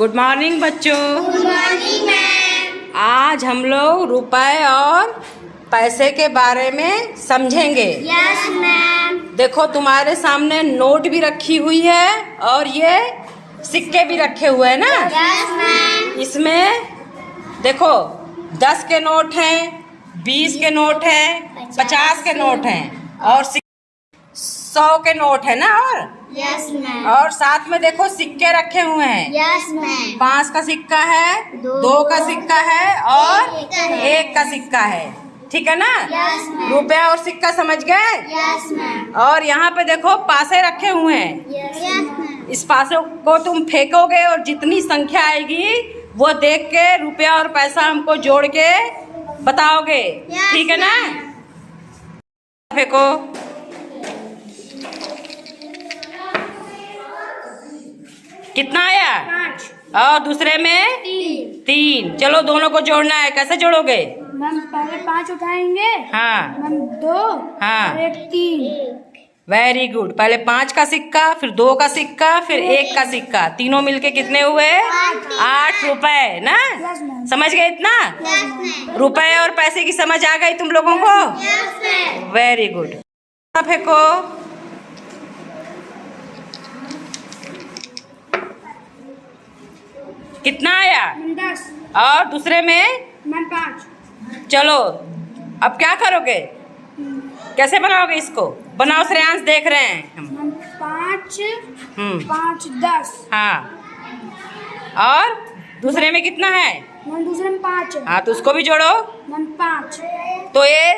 Good morning बच्चों। Good morning ma'am. आज हम लोग रुपए और पैसे के बारे में समझेंगे। Yes ma'am. देखो तुम्हारे सामने नोट भी रखी हुई है और ये सिक्के भी रखे हुए हैं ना। Yes ma'am. इसमें देखो 10 के नोट हैं, 20 के नोट हैं, 50 के नोट हैं और 100 के नोट है ना। Yes ma'am. और साथ में देखो सिक्के रखे हुए हैं। Yes ma'am. 5 का सिक्का है, 2 का सिक्का है और 1 का सिक्का है। ठीक है ना। Yes ma'am. रुपया और सिक्का समझ गए। Yes ma'am. और यहाँ पे देखो पासे रखे हुए हैं। Yes ma'am. इस पासे को तुम फेंकोगे और जितनी संख्या आएगी वो देख के रुपया और पैसा हमको जोड़ के बताओगे। ठीक है ना। फेंको। कितना आया? 5 और दूसरे में 3। चलो दोनों को जोड़ना है। कैसे जोड़ोगे? मैम पहले 5 उठाएंगे। हाँ मैम 2 हाँ। और 3। Very good. पहले 5 का सिक्का, फिर 2 का सिक्का, फिर 1 का सिक्का, तीनों मिलके कितने हुए? 8 रुपए ना। Yes ma'am. समझ गए इतना? Yes ma'am. रुपए और पैसे की समझ आ गई तुम लोगों को? Yes ma'am. Very good. फेंको। कितना आया? 10 और दूसरे में? मैम 5। चलो अब क्या करोगे? कैसे बनाओगे इसको? बनाओ श्रेयांश, देख रहे हैं हम। मैम 5 हम्म 5 10। हाँ। और दूसरे में कितना है? मैम दूसरे में 5 है। हाँ तो उसको भी जोड़ो। मैम 5। तो ये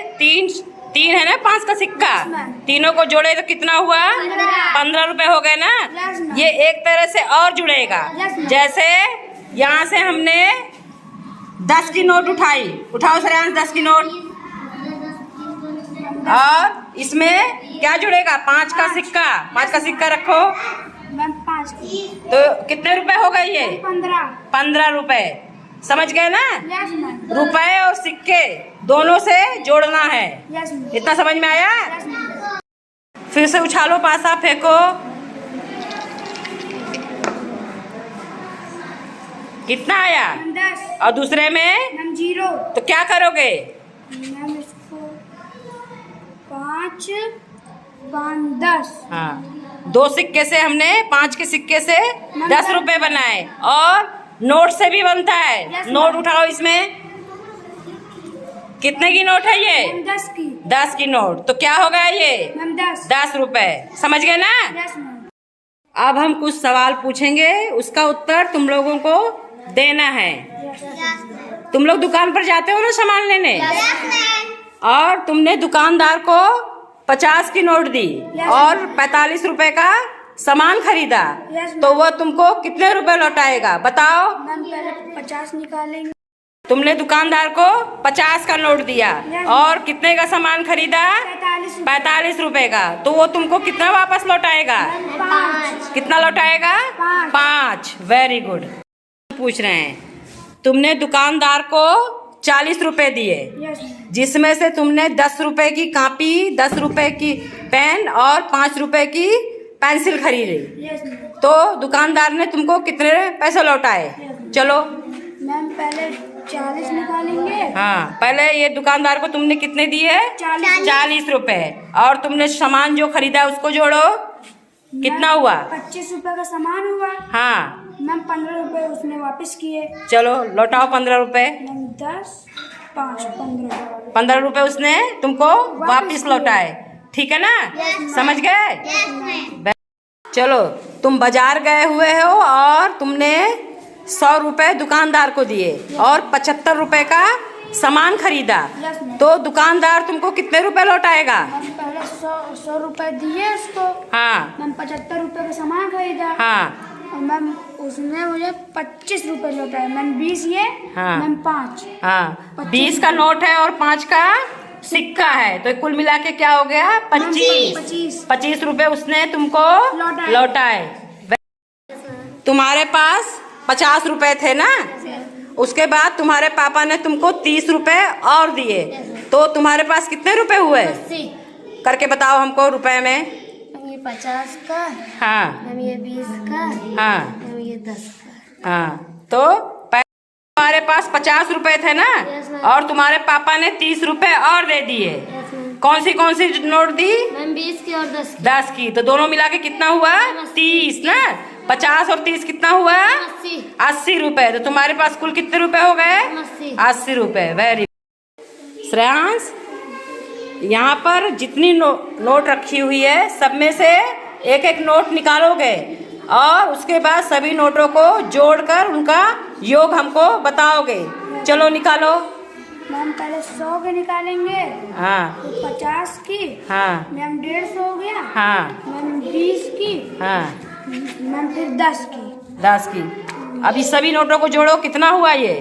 3 है ना 5 का सिक्का। Yes, ma'am. तीनों को जोड़े तो कितना हुआ? 15 रुपए हो गए ना। Yes, ma'am. ये एक तरह से और जुड़ेगा। Yes, ma'am. जैसे यहाँ से हमने 10 की नोट उठाई। उठाओ श्रेयांश 10 की नोट। और इसमें क्या जुड़ेगा? 5 का सिक्का। 5 का सिक्का रखो। मैम 5 की। तो कितने रुपए हो गए ये? 15 रुपए। समझ गए ना। Yes ma'am. रुपए और सिक्के दोनों से जोड़ना है। Yes ma'am. इतना समझ में आया? Yes ma'am. फिर से उछालो, पासा फेंको। कितना आया? मैम 10। और दूसरे में? मैम 0। तो क्या करोगे? मैम इसको 5 5 10। हाँ 2 सिक्के से हमने 5 के सिक्के से 10 रुपए बनाए और नोट से भी बनता है। Yes, note ma'am. उठाओ। इसमें कितने की नोट है ये? मैम 10 की। 10 की नोट। तो क्या हो गया ये? मैम 10। 10 रुपए। समझ गए ना। Yes ma'am. अब हम कुछ सवाल पूछेंगे, उसका उत्तर तुम लोगों को देना है। तुम लोग दुकान पर जाते हो ना सामान लेने, और तुमने दुकानदार को 50 की नोट दी और 45 रुपए का सामान खरीदा। Yes, तो वह तुमको कितने रुपए लौटाएगा? बताओ। मैम पहले 50 निकालेंगे। तुमने दुकानदार को 50 का नोट दिया Yes, और कितने का सामान खरीदा? 45 रुपए का। तो वो तुमको कितना वापस लौटाएगा? 5। कितना लौटाएगा? 5। Very good. पूछ रहे हैं, तुमने दुकानदार को 40 रुपए दिए, यस जिसमें से तुमने 10 रुपए की कॉपी, 10 रुपए की पेन और 5 रुपए की पेंसिल खरीदी। यस। तो दुकानदार ने तुमको कितने पैसे लौटाए? चलो। मैम पहले 40 निकालेंगे। हाँ पहले ये दुकानदार को तुमने कितने दिए? 40 रुपए। और तुमने सामान जो खरीदा उसको जोड़ो। कितना हुआ? 25 रुपए का सामान हुआ। हाँ मैम 15 रुपए उसने वापस किए। चलो लौटाओ 15 रुपए। मैम 10 5 15। 15 रुपए उसने तुमको वापस लौटाए। ठीक है ना। समझ गए? चलो तुम बाजार गए हुए हो और तुमने 100 रुपए दुकानदार को दिए और 75 रुपए का सामान खरीदा। तो दुकानदार तुमको कितने रुपए लौटाएगा? मैम पहले 100 रुपए दिए उसको। हाँ मैम 75 रुपए का सामान खरीदा। हाँ और मैम उसने मुझे 25 रुपए लौटाए। मैम 20 ये। हाँ। मैम 5। हाँ 20 का नोट है और 5 का सिक्का है, तो कुल मिला के क्या हो गया? 25 रुपए उसने तुमको लौटाए। तुम्हारे पास 50 रुपए थे ना, उसके बाद तुम्हारे पापा ने तुमको 30 रुपए और दिए, तो तुम्हारे पास कितने रुपए हुए? करके बताओ हमको रुपए में। ये 50 का। हाँ मैम ये 20 का। हाँ मैम ये 10 का। हाँ, तो तुम्हारे पास 50 रुपए थे ना, और तुम्हारे पापा ने 30 रुपए और दे दिए। कौन सी नोट दी? मैम 20 की और 10 की। 10 की। तो दोनों मिला के कितना हुआ? 30 ना। 50 और 30 कितना हुआ? 80 रुपए। तो तुम्हारे पास कुल कितने रुपए हो गए? 80 रुपए। वेरी श्रेयांश, यहाँ पर जितनी नोट रखी हुई है सब में से एक एक नोट निकालोगे और उसके बाद सभी नोटों को जोड़कर उनका योग हमको बताओगे। चलो निकालो। मैम पहले 100 के निकालेंगे। हाँ। तो 50 की। हाँ। मैम 150 हो गया। हाँ। मैम 20 की। हाँ। मैम फिर 10 की। 10 की। अब इस सभी नोटों को जोड़ो, कितना हुआ ये?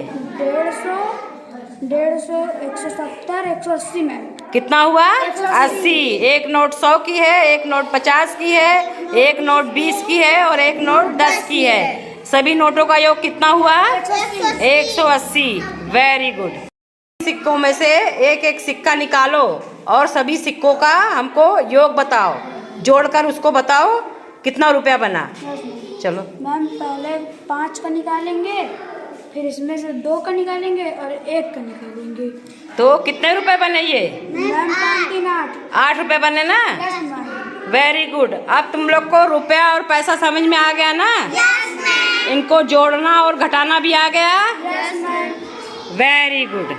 150, 170, 180 मैम। कितना हुआ? 80। एक नोट 100 की है, एक नोट 50 की है, एक नोट 20 की है और एक नोट 10 की है। सभी नोटों का योग कितना हुआ? 180। Very good. सिक्कों में से एक एक सिक्का निकालो और सभी सिक्कों का हमको योग बताओ, जोड़कर उसको बताओ कितना रुपया बना। चलो। मैम पहले 5 का निकालेंगे, फिर इसमें से 2 का निकालेंगे और 1 का निकालेंगे। तो कितने रुपए बने ये? मैम 5 8 रुपए बने ना। मैम। Very good. अब तुम लोग को रुपया और पैसा समझ में आ गया ना? Yes ma'am. इनको जोड़ना और घटाना भी आ गया। Yes ma'am. Very good.